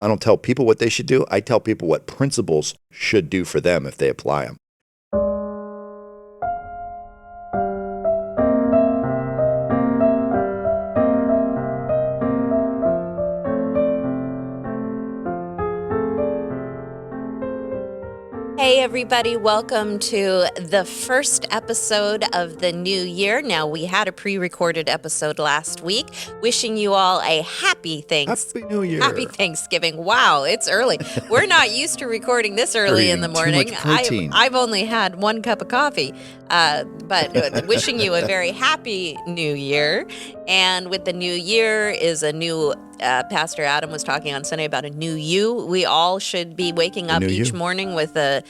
I don't tell people what they should do. I tell people what principles should do for them if they apply them. Hey everybody, welcome to the first episode of the new year. Now, we had a pre-recorded episode last week. Wishing you all a happy New Year. Happy Thanksgiving. Wow, it's early. We're not used to recording this early in the morning. Too much protein. I've only had one cup of coffee, but wishing you a very happy new year. And with the new year is a new Pastor Adam was talking on Sunday about a new you. We all should be waking up each morning with a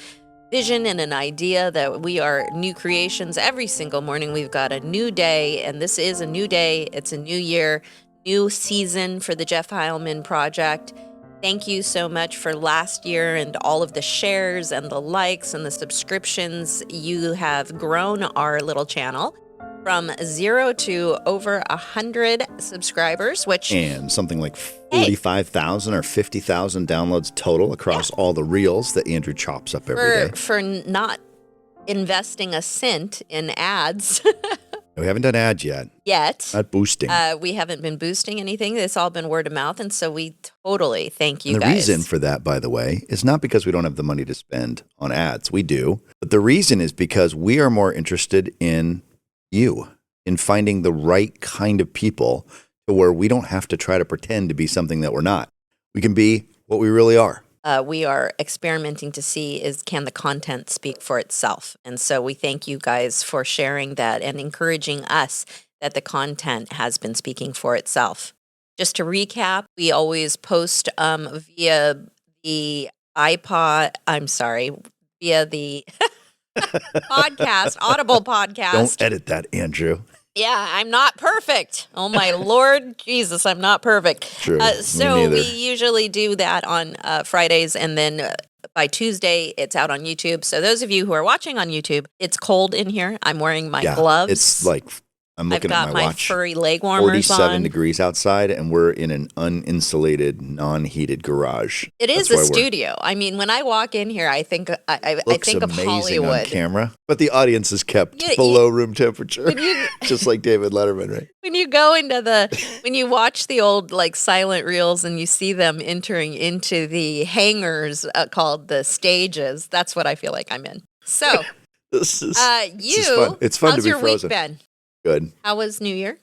vision and an idea that we are new creations. Every single morning we've got a new day, and this is a new day. It's a new year, new season for the Jeff Heilman Project. Thank you so much for last year and all of the shares and the likes and the subscriptions. You have grown our little channel from 0 to over 100 subscribers, and something like 45,000 or 50,000 downloads total across all the reels that Andrew chops up every day. For not investing a cent in ads. We haven't done ads yet. Not boosting. We haven't been boosting anything. It's all been word of mouth, and so we totally thank you guys. The reason for that, by the way, is not because we don't have the money to spend on ads. We do. But the reason is because we are more interested in you, in finding the right kind of people to where we don't have to try to pretend to be something that we're not. We can be what we really are. We are experimenting to see can the content speak for itself. And so we thank you guys for sharing that and encouraging us that the content has been speaking for itself. Just to recap, we always post via the podcast, Audible podcast. Don't edit that, Andrew. Yeah, I'm not perfect. Oh, my Lord Jesus, I'm not perfect. True. So we usually do that on Fridays, and then by Tuesday, it's out on YouTube. So those of you who are watching on YouTube, it's cold in here. I'm wearing my gloves. It's like, I'm looking at my watch. I've got my furry leg warmers 47 degrees outside, and we're in an uninsulated, non-heated garage. It is a studio. I mean, when I walk in here, I think of Hollywood. On camera, but the audience is kept below room temperature, just like David Letterman, right? When you go when you watch the old silent reels and you see them entering into the hangars called the stages, that's what I feel like I'm in. So, this is fun. It's fun to be frozen. How's your week been? Good. How was New Year?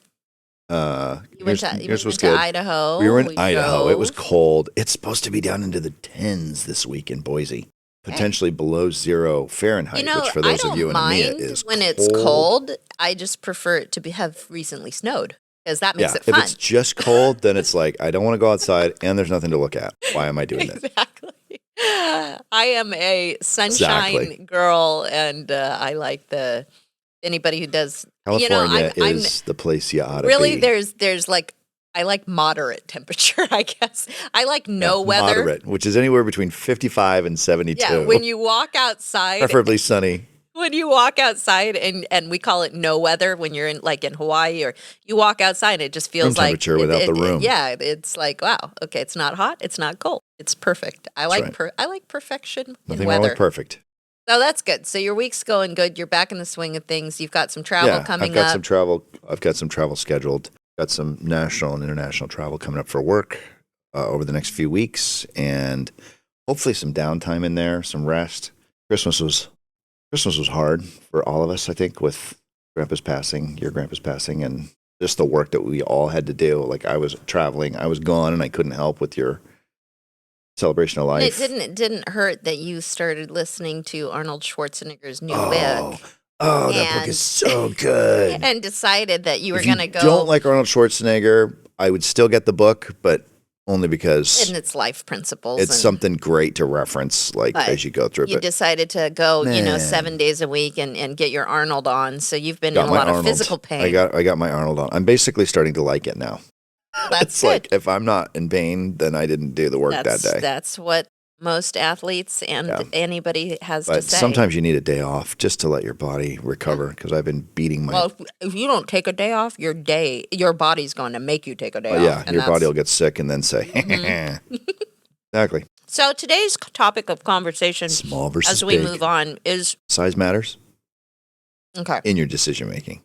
You went to Idaho. We were in Idaho. It was cold. It's supposed to be down into the 10s this week in Boise. Potentially below 0 Fahrenheit, which for those of you in EMEA is when it's cold. I just prefer it to have recently snowed because that makes it fun. If it's just cold, then it's like, I don't want to go outside and there's nothing to look at. Why am I doing this? Exactly. I am a sunshine girl, and I like anybody who does. California is the place you ought to be. Really, there's I like moderate temperature, I guess. I like no weather. Moderate, which is anywhere between 55 and 72. Yeah, when you walk outside. Preferably sunny. When you walk outside, and we call it no weather when you're in Hawaii, or you walk outside and it just feels room temperature without the room. It's like, wow, okay, it's not hot, it's not cold. It's perfect. I like perfection Nothing in weather. Wrong with perfect. So that's good. So your week's going good. You're back in the swing of things. You've got some travel coming up. I've got some travel scheduled. Got some national and international travel coming up for work over the next few weeks, and hopefully some downtime in there, some rest. Christmas was hard for all of us, I think, with your grandpa's passing, and just the work that we all had to do. Like, I was traveling, I was gone, and I couldn't help with your celebration of life. It didn't hurt that you started listening to Arnold Schwarzenegger's new book. Oh, that book is so good. And decided that you were going to go. If you don't like Arnold Schwarzenegger, I would still get the book, but only because... And it's life principles. It's something great to reference as you go through it. You decided to go, 7 days a week and get your Arnold on, so you've been in a lot of physical pain. I got my Arnold on. I'm basically starting to like it now. That's good. Like, if I'm not in pain, then I didn't do the work that day. That's what most athletes and anybody has to say. Sometimes you need a day off just to let your body recover, because I've been beating my... Well, if you don't take a day off, your body's going to make you take a day off. Yeah, your body will get sick and then say, Exactly. So today's topic of conversation Small versus as we big. move on is Size matters okay. in your decision making.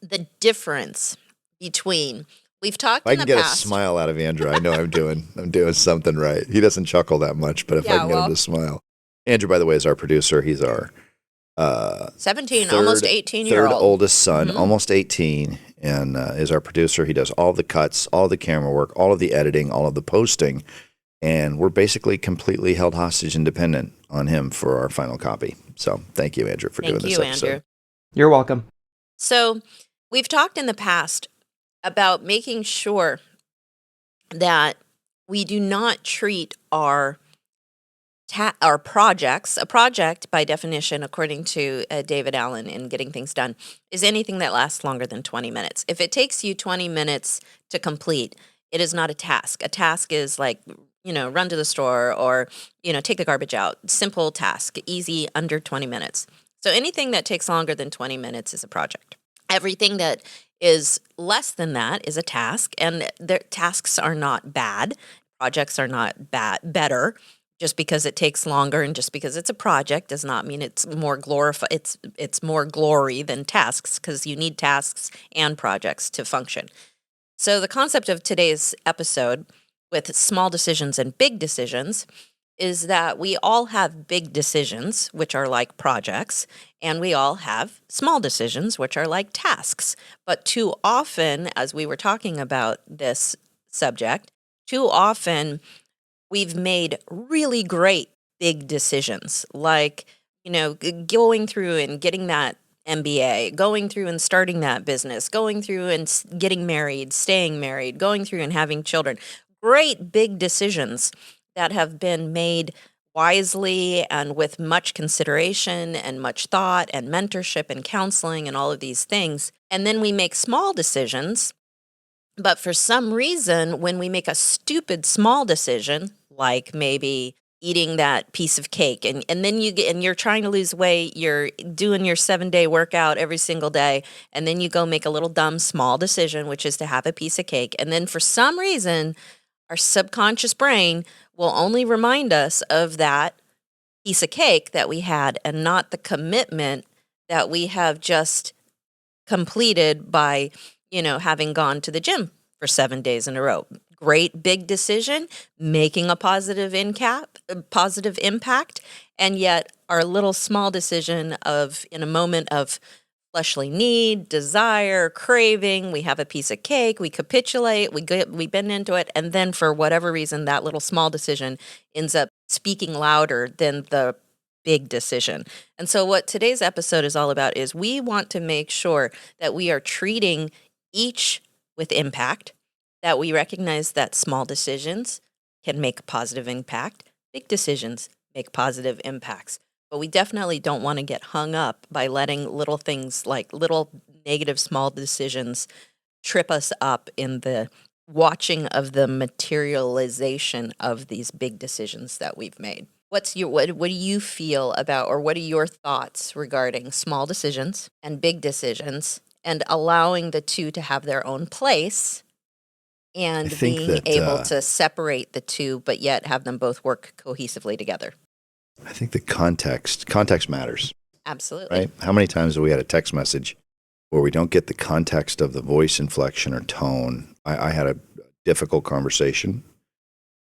The difference between we've talked If I in can the get past. a smile out of Andrew, I know I'm doing something right. He doesn't chuckle that much, but if I Yeah, can get him well- to smile. Andrew, by the way, is our producer. He's our 17, third- almost 18-year-old. third oldest son, Mhm. almost 18, and is our producer. He does all the cuts, all the camera work, all of the editing, all of the posting, and we're basically completely held hostage and dependent on him for our final copy. So thank you, Andrew, for doing Thank this you, episode. Andrew. You're welcome. So we've talked in the past about making sure that we do not treat our projects. A project, by definition, according to David Allen in Getting Things Done, is anything that lasts longer than 20 minutes. If it takes you 20 minutes to complete, it is not a task. A task is like, run to the store or, take the garbage out. Simple task, easy, under 20 minutes. So anything that takes longer than 20 minutes is a project. Everything that is less than that is a task, and their tasks are not bad. Projects are not better. Just because it takes longer and just because it's a project does not mean it's more it's more glory than tasks, because you need tasks and projects to function. So the concept of today's episode with small decisions and big decisions is that we all have big decisions, which are like projects, and we all have small decisions, which are like tasks. But too often, as we were talking about this subject, too often we've made really great big decisions, like, going through and getting that MBA, going through and starting that business, going through and getting married, staying married, going through and having children. Great big decisions that have been made wisely and with much consideration and much thought and mentorship and counseling and all of these things. And then we make small decisions. But for some reason, when we make a stupid small decision, like maybe eating that piece of cake, and then you're trying to lose weight, you're doing your 7-day workout every single day, and then you go make a little dumb small decision, which is to have a piece of cake. And then for some reason, our subconscious brain will only remind us of that piece of cake that we had and not the commitment that we have just completed by having gone to the gym for 7 days in a row. Great big decision, making a positive impact, and yet our little small decision in a moment of fleshly need, desire, craving, we have a piece of cake, we capitulate, we bend into it, and then for whatever reason, that little small decision ends up speaking louder than the big decision. And so what today's episode is all about is we want to make sure that we are treating each with impact, that we recognize that small decisions can make a positive impact, big decisions make positive impacts. But we definitely don't want to get hung up by letting little things like little negative small decisions trip us up in the watching of the materialization of these big decisions that we've made. What do you feel about, or what are your thoughts regarding small decisions and big decisions and allowing the two to have their own place and being able to separate the two, but yet have them both work cohesively together? I think the context matters, Absolutely. right? How many times have we had a text message where we don't get the context of the voice inflection or tone? I had a difficult conversation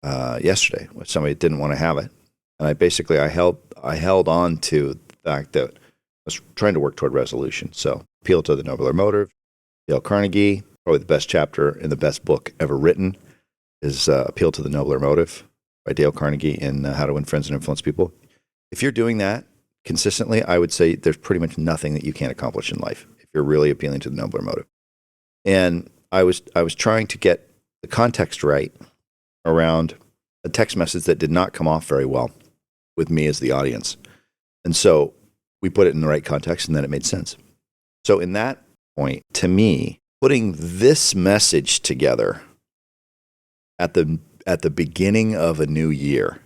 yesterday with somebody that didn't want to have it. And I held on to the fact that I was trying to work toward resolution. So Appeal to the Nobler Motive, Dale Carnegie, probably the best chapter in the best book ever written is Appeal to the Nobler Motive by Dale Carnegie in How to Win Friends and Influence People. If you're doing that consistently, I would say there's pretty much nothing that you can't accomplish in life if you're really appealing to the nobler motive. And I was trying to get the context right around a text message that did not come off very well with me as the audience. And so we put it in the right context, and then it made sense. So in that point, to me, putting this message together at the beginning of a new year,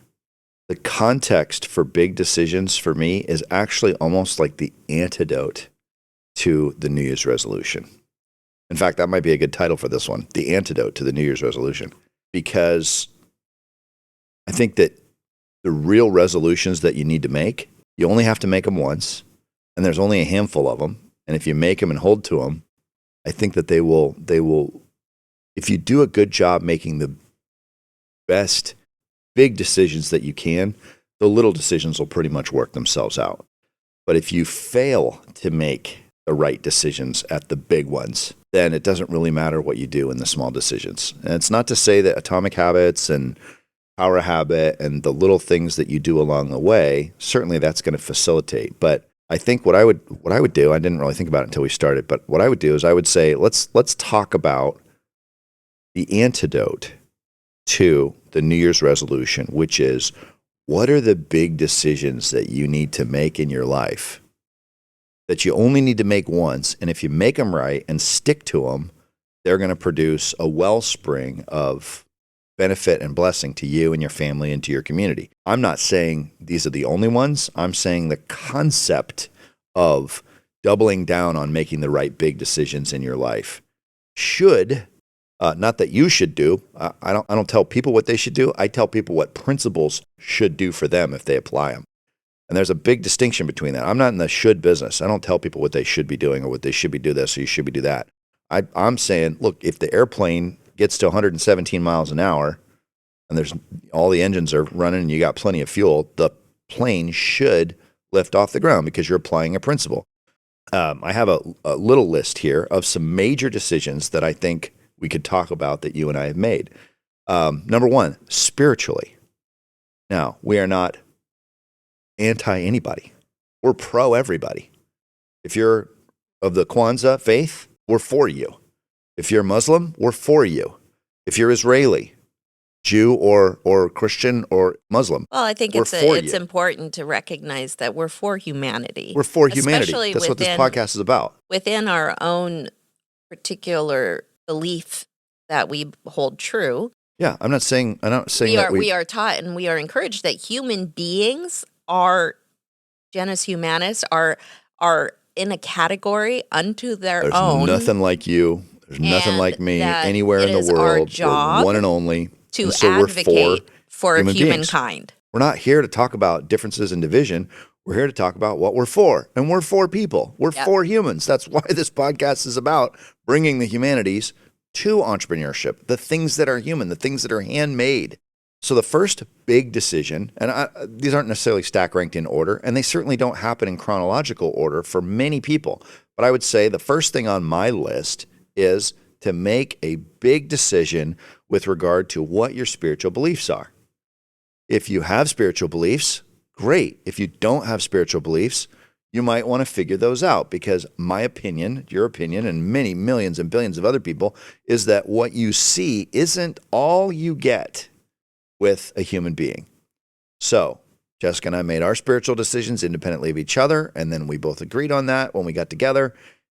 the context for big decisions for me is actually almost like the antidote to the New Year's resolution. In fact, that might be a good title for this one, The Antidote to the New Year's Resolution, because think that the real resolutions that you need to make, you only have to make them once, and there's only a handful of them. And if you make them and hold to them, I think that they will, if you do a good job making the best big decisions that you can, the little decisions will pretty much work themselves out. But if you fail to make the right decisions at the big ones, then it doesn't really matter what you do in the small decisions. And it's not to say that Atomic Habits and Power Habit and the little things that you do along the way, certainly that's going to facilitate. But I think what I would do, I didn't really think about it until we started, but what I would do is I would say, let's talk about the antidote to the New Year's resolution, which is, what are the big decisions that you need to make in your life that you only need to make once? And if you make them right and stick to them, they're going to produce a wellspring of benefit and blessing to you and your family and to your community. I'm not saying these are the only ones. I'm saying the concept of doubling down on making the right big decisions in your life should, not that you should do. I don't tell people what they should do. I tell people what principles should do for them if they apply them. And there's a big distinction between that. I'm not in the should business. I don't tell people what they should be doing or what they should be do this or you should be do that. I'm saying, look, if the airplane gets to 117 miles an hour and there's all the engines are running and you got plenty of fuel, the plane should lift off the ground because you're applying a principle. I have a little list here of some major decisions that I think we could talk about that you and I have made. Number one, spiritually. Now, we are not anti anybody. We're pro everybody. If you're of the Kwanzaa faith, we're for you. If you're Muslim, we're for you. If you're Israeli, Jew or Christian or Muslim, well, I think it's important to recognize that we're for humanity. We're for humanity. That's what this podcast is about. Within our own particular belief that we hold true. Yeah, I'm not saying we are taught and we are encouraged that human beings are genus humanus, are in a category unto their own. There's nothing like you. There's nothing like me anywhere in the world. We're one and only. To advocate for humankind. We're not here to talk about differences in division. We're here to talk about what we're for. And we're for people. We're for humans. That's why this podcast is about bringing the humanities to entrepreneurship, the things that are human, the things that are handmade. So the first big decision, and these aren't necessarily stack ranked in order, and they certainly don't happen in chronological order for many people. But I would say the first thing on my list is to make a big decision with regard to what your spiritual beliefs are. If you have spiritual beliefs, great. If you don't have spiritual beliefs, you might want to figure those out, because my opinion, your opinion, and many millions and billions of other people is that what you see isn't all you get with a human being. So Jessica and I made our spiritual decisions independently of each other, and then we both agreed on that when we got together.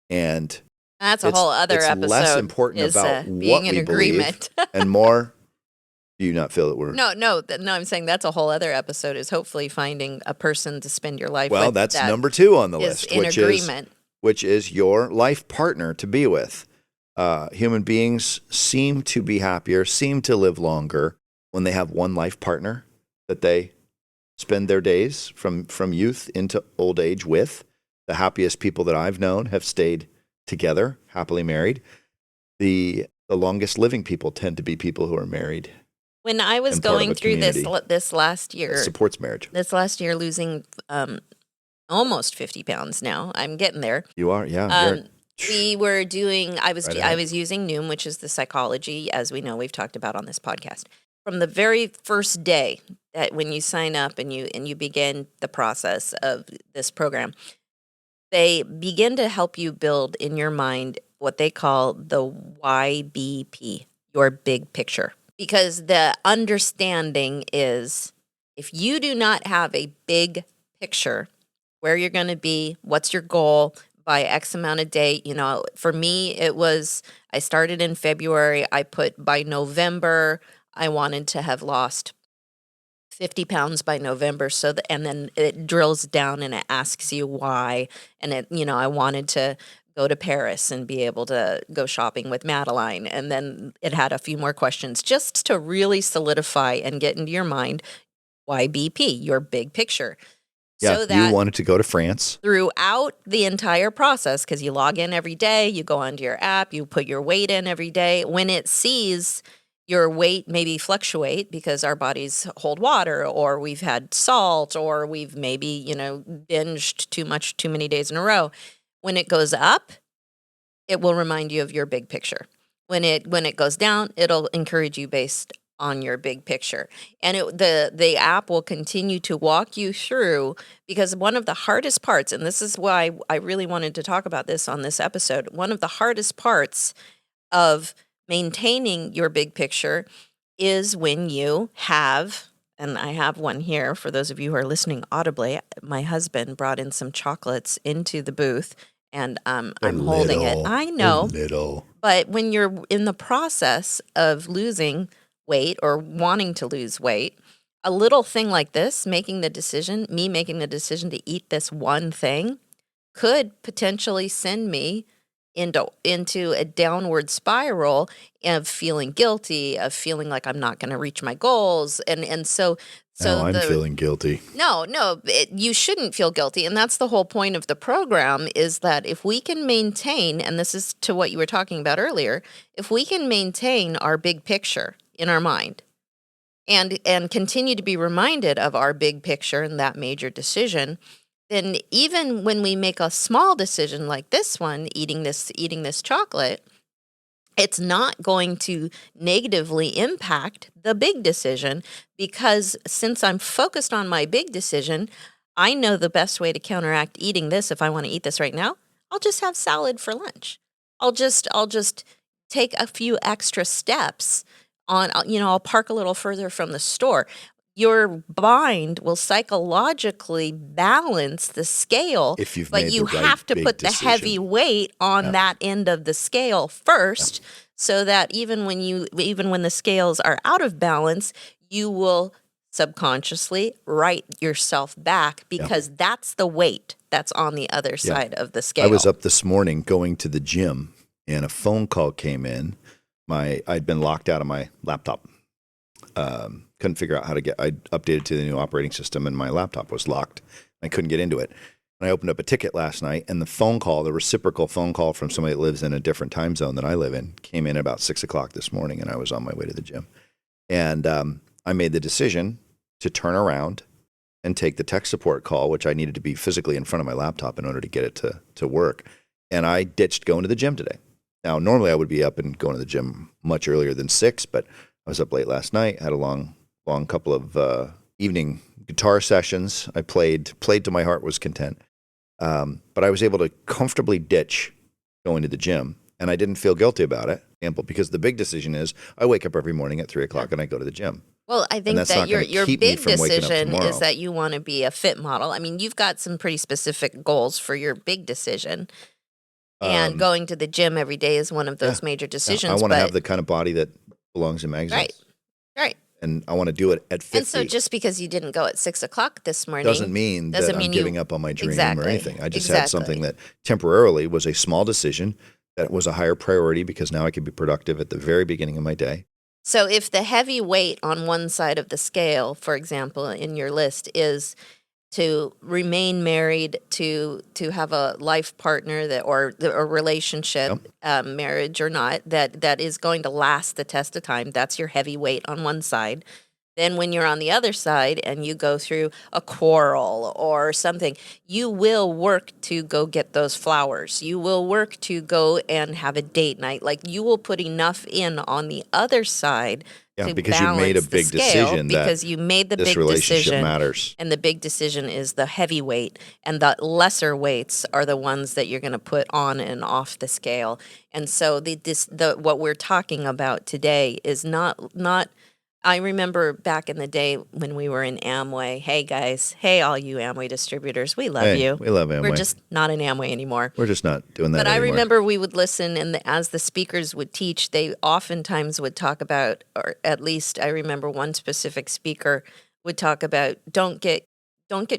And that's a whole other episode. It's less important about what we believe and more. Do you not feel that we're... No, I'm saying that's a whole other episode, is hopefully finding a person to spend your life with. Well, that's number 2 on the list, which is your life partner to be with. Human beings seem to be happier, seem to live longer when they have one life partner that they spend their days from youth into old age with. The happiest people that I've known have stayed together, happily married. The longest living people tend to be people who are married. When I was going through this last year, it supports marriage. This last year, losing almost 50 pounds now. I'm getting there. You are, yeah. We were doing. I was using Noom, which is the psychology, as we know, we've talked about on this podcast. From the very first day that when you sign up and you begin the process of this program, they begin to help you build in your mind what they call the YBP, your big picture. Because the understanding is, if you do not have a big picture, where you're going to be, what's your goal by X amount of date. For me, it was, I started in February. I put by November, I wanted to have lost 50 pounds by November. And then it drills down and it asks you why. And I wanted to go to Paris and be able to go shopping with Madeline. And then it had a few more questions just to really solidify and get into your mind why BP, your big picture. Yeah, So you that wanted to go to France. throughout the entire process, because you log in every day, you go onto your app, you put your weight in every day. When it sees your weight maybe fluctuate because our bodies hold water, or we've had salt, or we've maybe, binged too many days in a row. When it goes up, it will remind you of your big picture. When it goes down, it'll encourage you based on your big picture. And the app will continue to walk you through, because one of the hardest parts, and this is why I really wanted to talk about this on this episode, one of the hardest parts of maintaining your big picture is when you have, and I have one here for those of you who are listening audibly, my husband brought in some chocolates into the booth, and I'm holding it. I know. Little. But when you're in the process of losing weight or wanting to lose weight, a little thing like this, making the decision to eat this one thing, could potentially send me into a downward spiral of feeling guilty, of feeling like I'm not going to reach my goals. And so now I'm feeling guilty. No, you shouldn't feel guilty. And that's the whole point of the program, is that if we can maintain, and this is to what you were talking about earlier, if we can maintain our big picture in our mind and continue to be reminded of our big picture and that major decision, then even when we make a small decision like this one, eating this chocolate, it's not going to negatively impact the big decision, because since I'm focused on my big decision, I know the best way to counteract eating this. If I want to eat this right now, I'll just have salad for lunch. I'll just take a few extra steps on, I'll park a little further from the store. Your mind will psychologically balance the scale, if you've but made you the right have to big put the decision. heavy weight on that end of the scale first, so that even when the scales are out of balance, you will subconsciously right yourself back, because that's the weight that's on the other side of the scale. I was up this morning going to the gym, and a phone call came in. I'd been locked out of my laptop. Couldn't figure out how to I updated to the new operating system, and my laptop was locked. I couldn't get into it. And I opened up a ticket last night, and the reciprocal phone call from somebody that lives in a different time zone than I live in, came in about 6:00 this morning, and I was on my way to the gym. And I made the decision to turn around and take the tech support call, which I needed to be physically in front of my laptop in order to get it to work. And I ditched going to the gym today. Now, normally I would be up and going to the gym much earlier than 6, but I was up late last night, had a long couple of evening guitar sessions. I played till my heart was content. But I was able to comfortably ditch going to the gym, and I didn't feel guilty about it, because the big decision is I wake up every morning at 3:00 and I go to the gym. Well, I think that your big decision is that you want to be a fit model. I mean, you've got some pretty specific goals for your big decision. And going to the gym every day is one of those major decisions. I want to have the kind of body that belongs in magazines. Right. And I want to do it at 50. And so just because you didn't go at 6:00 this morning doesn't mean that I'm giving up on my dream or anything. I just had something that temporarily was a small decision that was a higher priority, because now I can be productive at the very beginning of my day. So if the heavy weight on one side of the scale, for example, in your list is to remain married, to have a life partner or a relationship, marriage or not, that is going to last the test of time, that's your heavy weight on one side. Then when you're on the other side and you go through a quarrel or something, you will work to go get those flowers. You will work to go and have a date night. Like, you will put enough in on the other side to because balance you made a the big scale, decision because you made the this big relationship decision matters. And the big decision is the heavy weight, and the lesser weights are the ones that you're going to put on and off the scale. And so what we're talking about today is not. I remember back in the day when we were in Amway. Hey guys, hey all you Amway distributors, we love you. We love Amway. We're just not in Amway anymore. We're just not doing that But anymore. I remember we would listen, and as the speakers would teach, they oftentimes would talk about, or at least I remember one specific speaker would talk about, don't get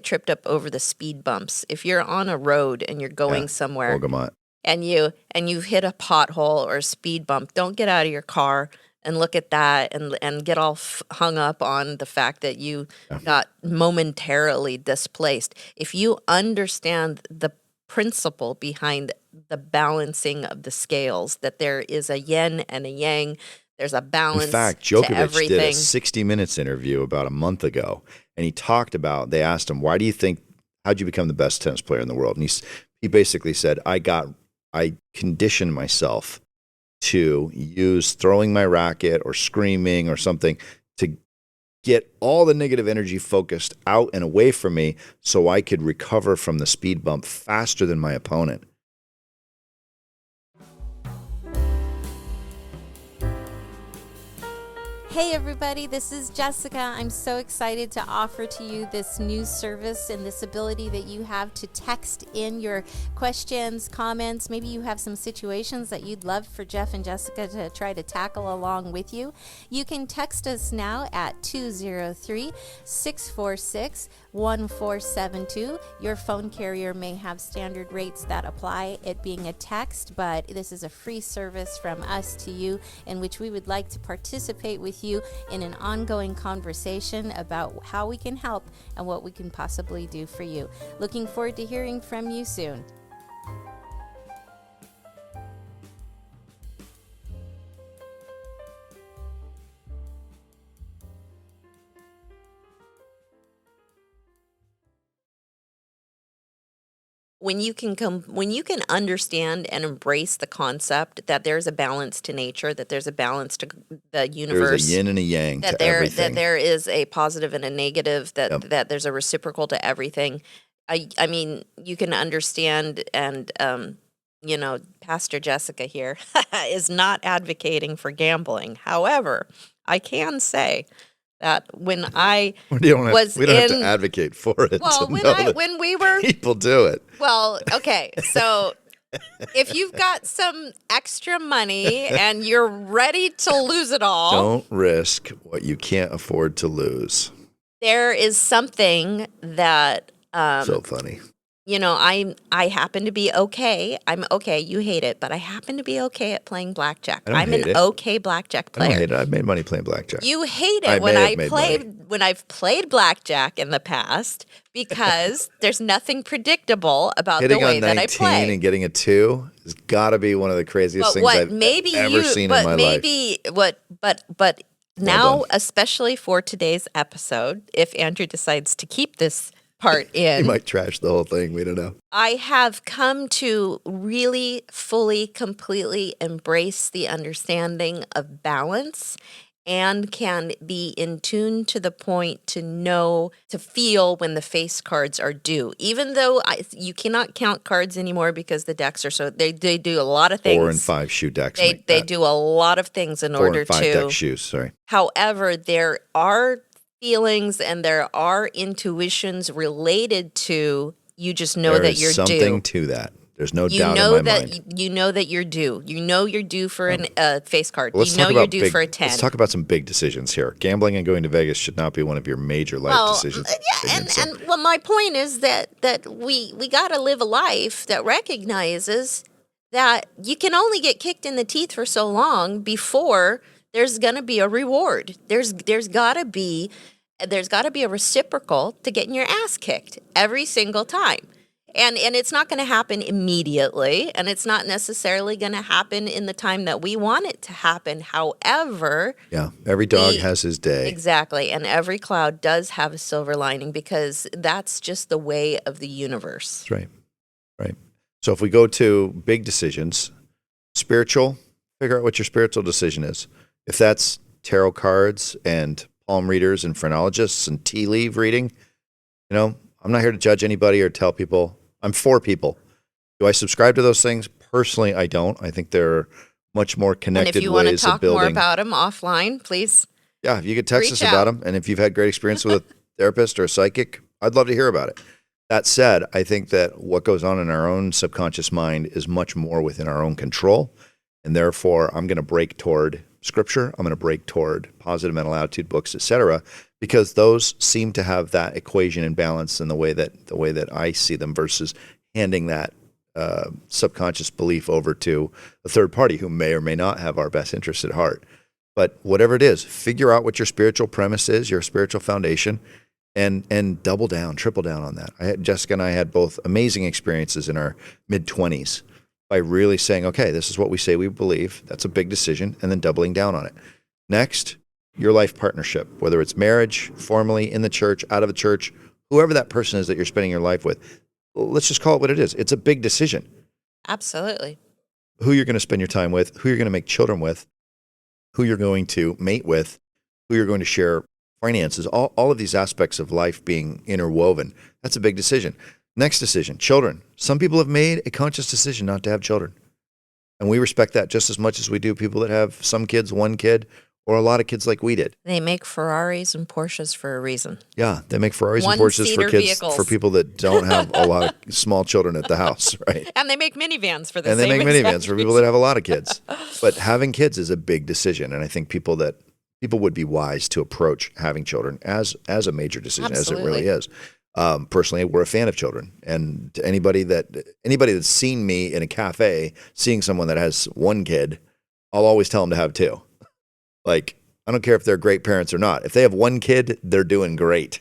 tripped up over the speed bumps. If you're on a road and you're going somewhere, Bergamot. and you've hit a pothole or a speed bump, don't get out of your car and look at that and get all hung up on the fact that you got momentarily displaced. If you understand the principle behind the balancing of the scales, that there is a yin and a yang, there's a balance. In fact, to Djokovic everything. did a 60 Minutes interview about a month ago, and he talked about, they asked him, how'd you become the best tennis player in the world? And he basically said, I conditioned myself to use throwing my racket or screaming or something to get all the negative energy focused out and away from me so I could recover from the speed bump faster than my opponent. Hey everybody, this is Jessica. I'm so excited to offer to you this new service and this ability that you have to text in your questions, comments. Maybe you have some situations that you'd love for Jeff and Jessica to try to tackle along with you. You can text us now at 203-646-1472. Your phone carrier may have standard rates that apply, it being a text, but this is a free service from us to you in which we would like to participate with you in an ongoing conversation about how we can help and what we can possibly do for you. Looking forward to hearing from you soon. When you can understand and embrace the concept that there's a balance to nature, that there's a balance to the universe, There's a yin and a yang that to everything. That there is a positive and a negative, that there's a reciprocal to everything. I mean, you can understand, and Pastor Jessica here is not advocating for gambling. However, I can say that when I we don't have to advocate for it. Well, when we were people do it. Well, okay, so if you've got some extra money and you're ready to lose it all, don't risk what you can't afford to lose. There is something that so funny. I happen to be okay. I'm okay. You hate it, but I happen to be okay at playing blackjack. I'm an okay blackjack player. I don't hate it. I've made money playing blackjack. You hate it when I've played blackjack in the past because there's nothing predictable about the way that I play. Hitting on 19 and getting a 2 has got to be one of the craziest things I've ever seen in my life. But now, especially for today's episode, if Andrew decides to keep this part in. He might trash the whole thing. We don't know. I have come to really fully, completely embrace the understanding of balance and can be in tune to the point to feel when the face cards are due. Even though you cannot count cards anymore because the decks are they do a lot of things. 4 and 5 shoe decks. They do a lot of things in order to. 4 and 5 deck shoes, sorry. However, there are feelings and there are intuitions related to you just know that you're due. There's something to that. There's no doubt in my mind. You know that you're due. You know you're due for a face card. Well, you're due for a 10. Let's talk about some big decisions here. Gambling and going to Vegas should not be one of your major life decisions. Yeah, and my point is that we got to live a life that recognizes that you can only get kicked in the teeth for so long before there's going to be a reward. There's got to be a reciprocal to getting your ass kicked every single time. And it's not going to happen immediately, and it's not necessarily going to happen in the time that we want it to happen. However, every dog has his day. Exactly, and every cloud does have a silver lining because that's just the way of the universe. That's right. So if we go to big decisions, spiritual, figure out what your spiritual decision is. If that's tarot cards and palm readers and phrenologists and tea leaf reading, I'm not here to judge anybody or tell people. I'm for people. Do I subscribe to those things? Personally, I don't. I think they're much more connected ways of building. And if you want to talk more about them offline, please. Yeah, you could text us about them. And if you've had great experience with a therapist or a psychic, I'd love to hear about it. That said, I think that what goes on in our own subconscious mind is much more within our own control. And therefore, I'm going to break toward scripture. I'm going to break toward positive mental attitude books, etc., because those seem to have that equation and balance in the way that I see them versus handing that subconscious belief over to a third party who may or may not have our best interests at heart. But whatever it is, figure out what your spiritual premise is, your spiritual foundation, and double down, triple down on that. Jessica and I had both amazing experiences in our mid-20s by really saying, okay, this is what we say we believe. That's a big decision, and then doubling down on it. Next, your life partnership, whether it's marriage, formally, in the church, out of the church, whoever that person is that you're spending your life with. Let's just call it what it is. It's a big decision. Absolutely. Who you're going to spend your time with, who you're going to make children with, who you're going to mate with, who you're going to share finances, all of these aspects of life being interwoven. That's a big decision. Next decision, children. Some people have made a conscious decision not to have children. And we respect that just as much as we do people that have some kids, one kid, or a lot of kids like we did. They make Ferraris and Porsches for a reason. Yeah, they make Ferraris and Porsches for kids, vehicles. for people that don't have a lot of small children at the house, right? And they make minivans for the And same they make exact minivans for people that have a lot of kids. But having kids is a big decision, and I think people would be wise to approach having children as a major decision, Absolutely. as it really is. Personally, we're a fan of children, and anybody that's seen me in a cafe seeing someone that has one kid, I'll always tell them to have two. Like, I don't care if they're great parents or not. If they have one kid, they're doing great.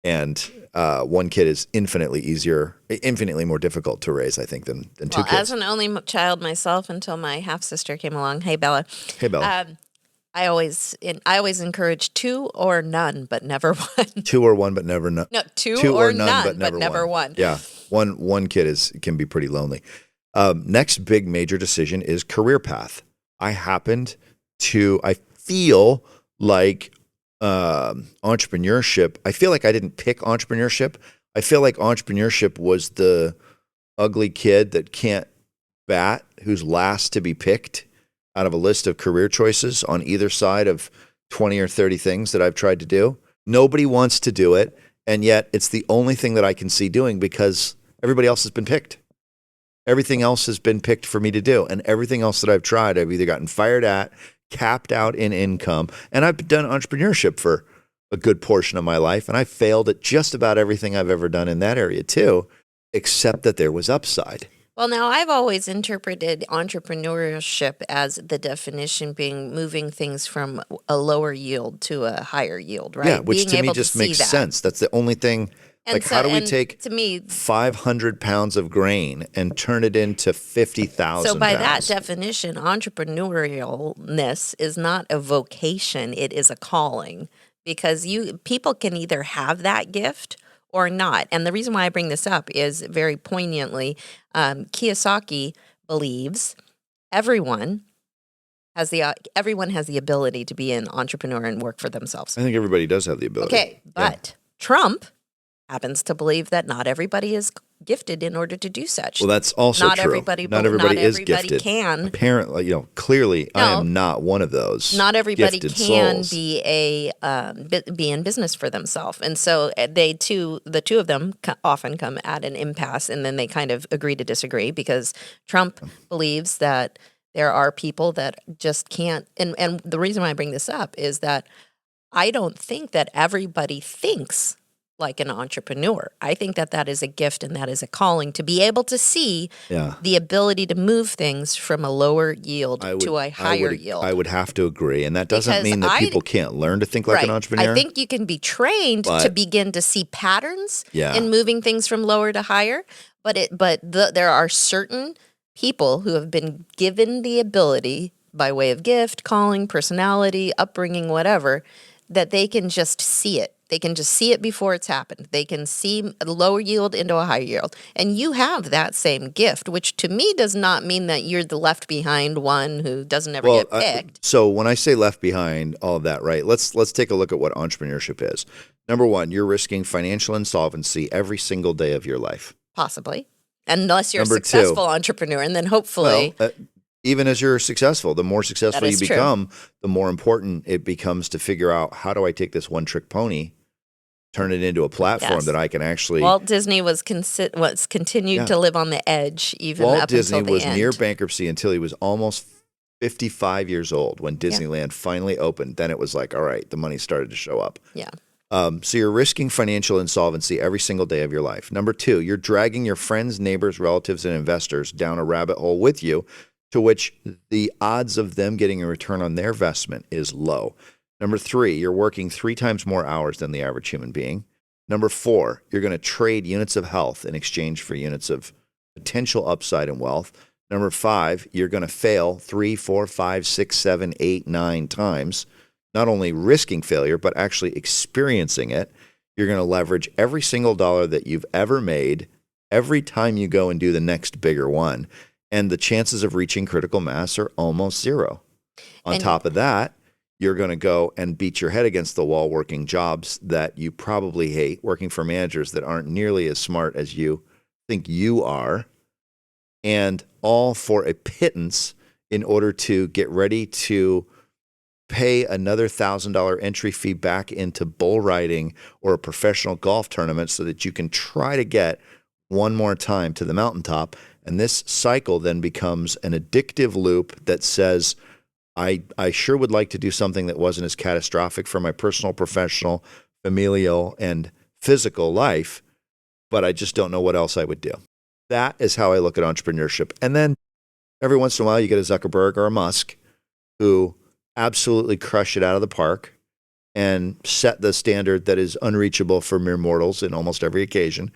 And one kid is infinitely more difficult to raise, I think, than two kids. As an only child myself until my half-sister came along. Hey, Bella. Hey, Bella. I always encourage two or none, but never one. Two or one, but never none. No, two or none, but never one. Yeah, one kid can be pretty lonely. Next big major decision is career path. I feel like entrepreneurship. I feel like I didn't pick entrepreneurship. I feel like entrepreneurship was the ugly kid that can't bat, who's last to be picked out of a list of career choices on either side of 20 or 30 things that I've tried to do. Nobody wants to do it, and yet it's the only thing that I can see doing because everybody else has been picked. Everything else has been picked for me to do, and everything else that I've tried, I've either gotten fired at, capped out in income, and I've done entrepreneurship for a good portion of my life, and I failed at just about everything I've ever done in that area too, except that there was upside. Well, now I've always interpreted entrepreneurship as the definition being moving things from a lower yield to a higher yield, right? Yeah, which Being to me able just see makes that. sense. That's the only thing. And Like, so- how do we and take to me 500 pounds of grain and turn it into 50,000 So by pounds? that definition, entrepreneurialness is not a vocation, it is a calling, because people can either have that gift or not. And the reason why I bring this up is very poignantly, Kiyosaki believes everyone has the ability to be an entrepreneur and work for themselves. I think everybody does have the ability. Okay, but Trump happens to believe that not everybody is gifted in order to do such. Well, that's also not true. Everybody, not everybody is everybody gifted. can. Apparently, clearly, I No. am not one of those. Not everybody gifted can souls. be in business for themselves, and so the two of them often come at an impasse, and then they kind of agree to disagree because Trump believes that there are people that just can't. And the reason why I bring this up is that I don't think that everybody thinks like an entrepreneur. I think that is a gift and that is a calling to be able to see the ability to move things from a lower yield to a higher yield. I would have to agree. And that doesn't Because mean that people can't learn to think like an entrepreneur. I think you can be trained to begin to see patterns in moving things from lower to higher. There are certain people who have been given the ability by way of gift, calling, personality, upbringing, whatever, that they can just see it. They can just see it before it's happened. They can see a lower yield into a higher yield. And you have that same gift, which to me does not mean that you're the left behind one who doesn't ever get picked. So when I say left behind, all of that, right? Let's take a look at what entrepreneurship is. Number one, you're risking financial insolvency every single day of your life. Possibly. Unless you're Number a successful entrepreneur. And then hopefully... even as you're successful, the more successful you become, the more important it becomes to figure out, how do I take this one-trick pony, turn it into a platform that I can actually... Walt Disney was continued to live on the edge even Walt up Disney until the was end. near bankruptcy until he was almost 55 years old when Disneyland finally opened. Then it was like, all right, the money started to show up. Yeah. So you're risking financial insolvency every single day of your life. Number 2, you're dragging your friends, neighbors, relatives, and investors down a rabbit hole with you, to which the odds of them getting a return on their investment is low. Number 3, you're working 3 times more hours than the average human being. Number 4, you're going to trade units of health in exchange for units of potential upside and wealth. Number 5, you're going to fail 3, 4, 5, 6, 7, 8, 9 times, not only risking failure, but actually experiencing it. You're going to leverage every single dollar that you've ever made every time you go and do the next bigger one. And the chances of reaching critical mass are almost zero. On top of that, you're going to go and beat your head against the wall working jobs that you probably hate, working for managers that aren't nearly as smart as you think you are, and all for a pittance in order to get ready to pay another $1,000 entry fee back into bull riding or a professional golf tournament so that you can try to get one more time to the mountaintop. And this cycle then becomes an addictive loop that says, I sure would like to do something that wasn't as catastrophic for my personal, professional, familial, and physical life, but I just don't know what else I would do. That is how I look at entrepreneurship. And then every once in a while, you get a Zuckerberg or a Musk who absolutely crush it out of the park and set the standard that is unreachable for mere mortals in almost every occasion.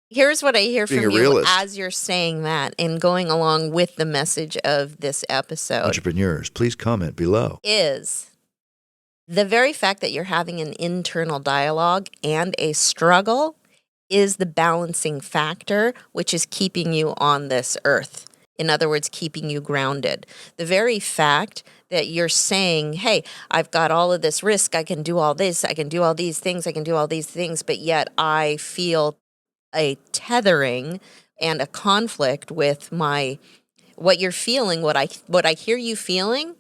Here's what I hear Being from a you realist. as you're saying that and going along with the message of this episode Entrepreneurs, please comment below. is the very fact that you're having an internal dialogue and a struggle is the balancing factor, which is keeping you on this earth. In other words, keeping you grounded. The very fact that you're saying, hey, I've got all of this risk, I can do all this, I can do all these things, I can do all these things, but yet I feel a tethering and a conflict with what you're feeling, what I hear you feeling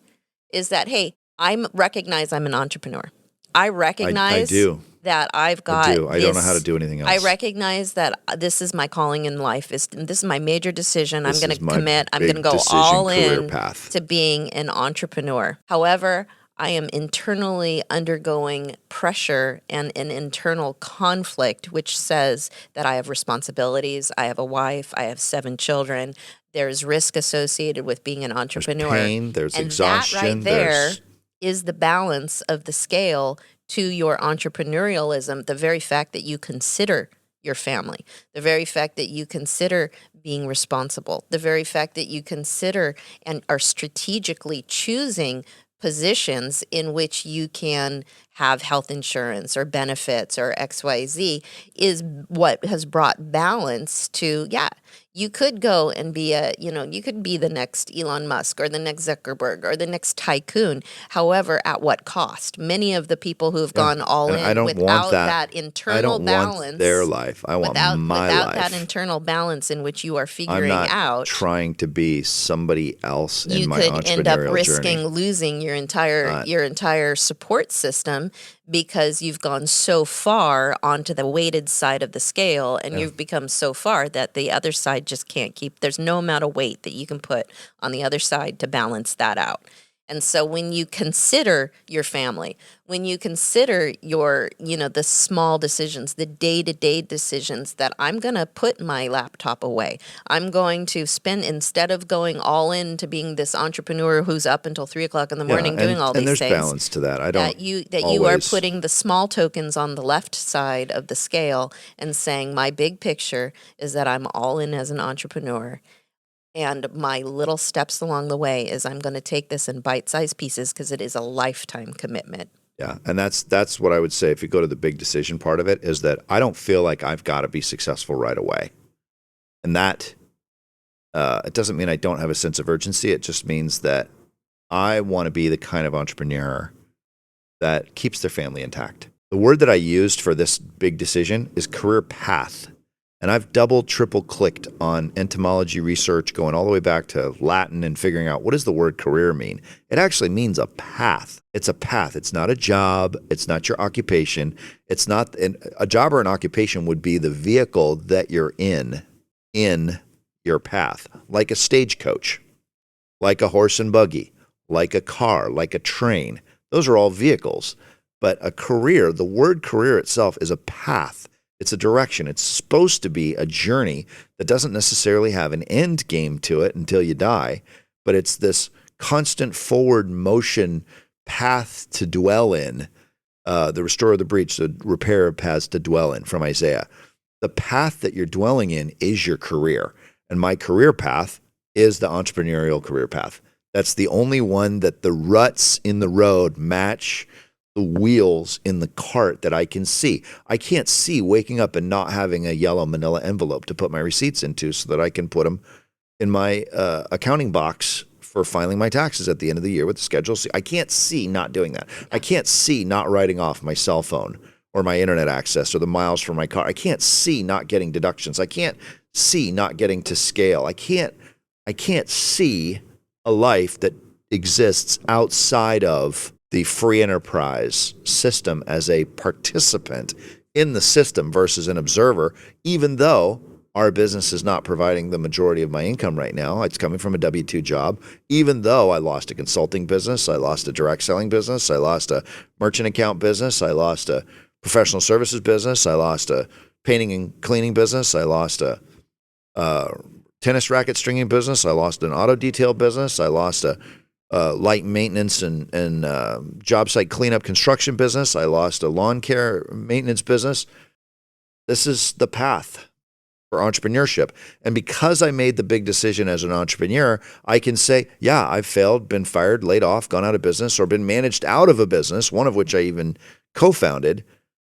is that, hey, recognize I'm an entrepreneur. I recognize I do. that I've got I don't know how to do anything else. I recognize that this is my calling in life. This is my major decision. I'm going to commit. I'm going to go all in to being an entrepreneur. However, I am internally undergoing pressure and an internal conflict, which says that I have responsibilities. I have a wife. I have 7 children. There's risk associated with being an entrepreneur. There's pain. There's and exhaustion. That right there is the balance of the scale to your entrepreneurialism. The very fact that you consider your family, the very fact that you consider being responsible, the very fact that you consider and are strategically choosing positions in which you can have health insurance or benefits or XYZ is what has brought balance to, you could go and be you could be the next Elon Musk or the next Zuckerberg or the next tycoon. However, at what cost? Many of the people who have gone all in without that internal balance. Want their life. I want my life. Without that internal balance in which you are figuring out. I'm not trying to be somebody else in my entrepreneurial journey. You could end up risking losing your entire support system because you've gone so far onto the weighted side of the scale and you've become so far that the other side just can't keep. There's no amount of weight that you can put on the other side to balance that out. And so when you consider your family, when you consider your, the small decisions, the day-to-day decisions that I'm going to put my laptop away, I'm going to spend, instead of going all in to being this entrepreneur who's up until 3 o'clock in the morning doing all these things. And there's balance to that. You are putting the small tokens on the left side of the scale and saying, my big picture is that I'm all in as an entrepreneur. And my little steps along the way is I'm going to take this in bite-sized pieces because it is a lifetime commitment. Yeah, and that's what I would say if you go to the big decision part of it is that I don't feel like I've got to be successful right away. And that it doesn't mean I don't have a sense of urgency. It just means that I want to be the kind of entrepreneur that keeps their family intact. The word that I used for this big decision is career path. And I've double, triple clicked on etymology research, going all the way back to Latin and figuring out what does the word career mean? It actually means a path. It's a path. It's not a job. It's not your occupation. It's not a job or an occupation would be the vehicle that you're in your path, like a stagecoach, like a horse and buggy, like a car, like a train. Those are all vehicles. But a career, the word career itself is a path. It's a direction. It's supposed to be a journey that doesn't necessarily have an end game to it until you die, but it's this constant forward motion path to dwell in, the restorer of the breach, the repair of paths to dwell in from Isaiah. The path that you're dwelling in is your career. And my career path is the entrepreneurial career path. That's the only one that the ruts in the road match the wheels in the cart that I can see. I can't see waking up and not having a yellow manila envelope to put my receipts into so that I can put them in my accounting box for filing my taxes at the end of the year with the Schedule C. I can't see not doing that. I can't see not writing off my cell phone or my internet access or the miles for my car. I can't see not getting deductions. I can't see not getting to scale. I can't see a life that exists outside of the free enterprise system as a participant in the system versus an observer, even though our business is not providing the majority of my income right now. It's coming from a W-2 job. Even though I lost a consulting business, I lost a direct selling business, I lost a merchant account business, I lost a professional services business, I lost a painting and cleaning business, I lost a tennis racket stringing business, I lost an auto detail business, I lost a light maintenance and job site cleanup construction business, I lost a lawn care maintenance business. This is the path for entrepreneurship. And because I made the big decision as an entrepreneur, I can say, yeah, I've failed, been fired, laid off, gone out of business, or been managed out of a business, one of which I even co-founded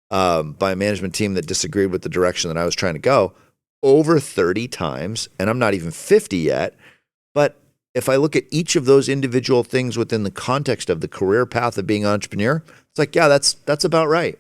by a management team that disagreed with the direction that I was trying to go over 30 times. And I'm not even 50 yet. But if I look at each of those individual things within the context of the career path of being an entrepreneur, it's like, yeah, that's about right.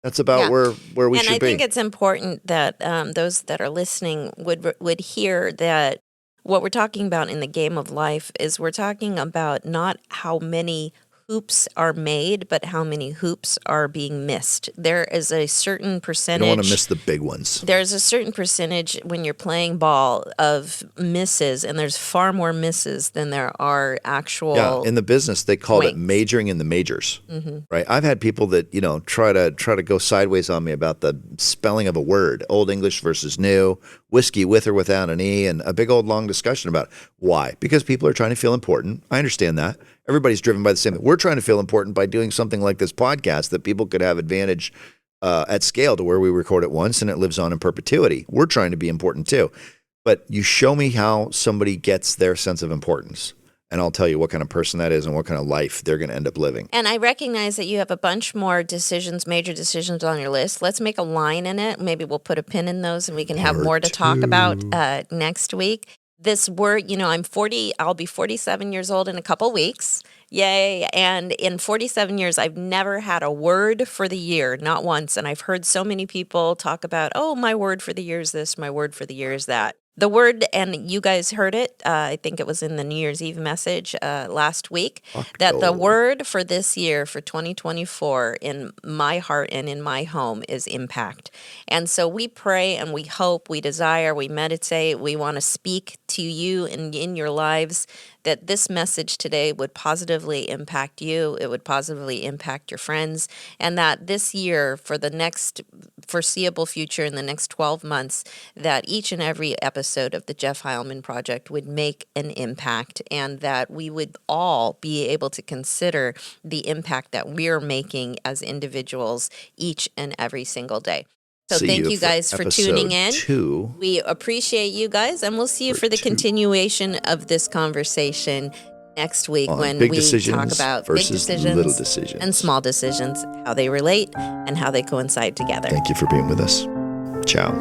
That's about where we should be. And I think it's important that those that are listening would hear that what we're talking about in the game of life is we're talking about not how many hoops are made, but how many hoops are being missed. There is a certain percentage. You don't want to miss the big ones. There's a certain percentage when you're playing ball of misses, and there's far more misses than there are actual. Yeah, in the business they call it points. majoring in the majors. Right? I've had people that try to go sideways on me about the spelling of a word, Old English versus New, whiskey with or without an E, and a big old long discussion about it. Why? Because people are trying to feel important. I understand that. Everybody's driven by the same thing. We're trying to feel important by doing something like this podcast that people could have advantage at scale to where we record it once and it lives on in perpetuity. We're trying to be important too. But you show me how somebody gets their sense of importance, and I'll tell you what kind of person that is and what kind of life they're going to end up living. And I recognize that you have a bunch more decisions, major decisions on your list. Let's make a line in it. Maybe we'll put a pin in those and we can have more to talk about next week. This word, I'm 40, I'll be 47 years old in a couple weeks. Yay. And in 47 years, I've never had a word for the year, not once. And I've heard so many people talk about, oh, my word for the year is this, my word for the year is that. The word, and you guys heard it, I think it was in the New Year's Eve message last week, that the word for this year, for 2024, in my heart and in my home is impact. And so we pray and we hope, we desire, we meditate, we want to speak to you and in your lives that this message today would positively impact you, it would positively impact your friends, and that this year, for the next foreseeable future, in the next 12 months, that each and every episode of the Jeff Heilman Project would make an impact, and that we would all be able to consider the impact that we're making as individuals each and every single day. So thank you guys for tuning in. 2. We appreciate you guys, and we'll see you for the continuation of this conversation next week when we talk about big decisions, little decisions, and small decisions, how they relate and how they coincide together. Thank you for being with us. Ciao.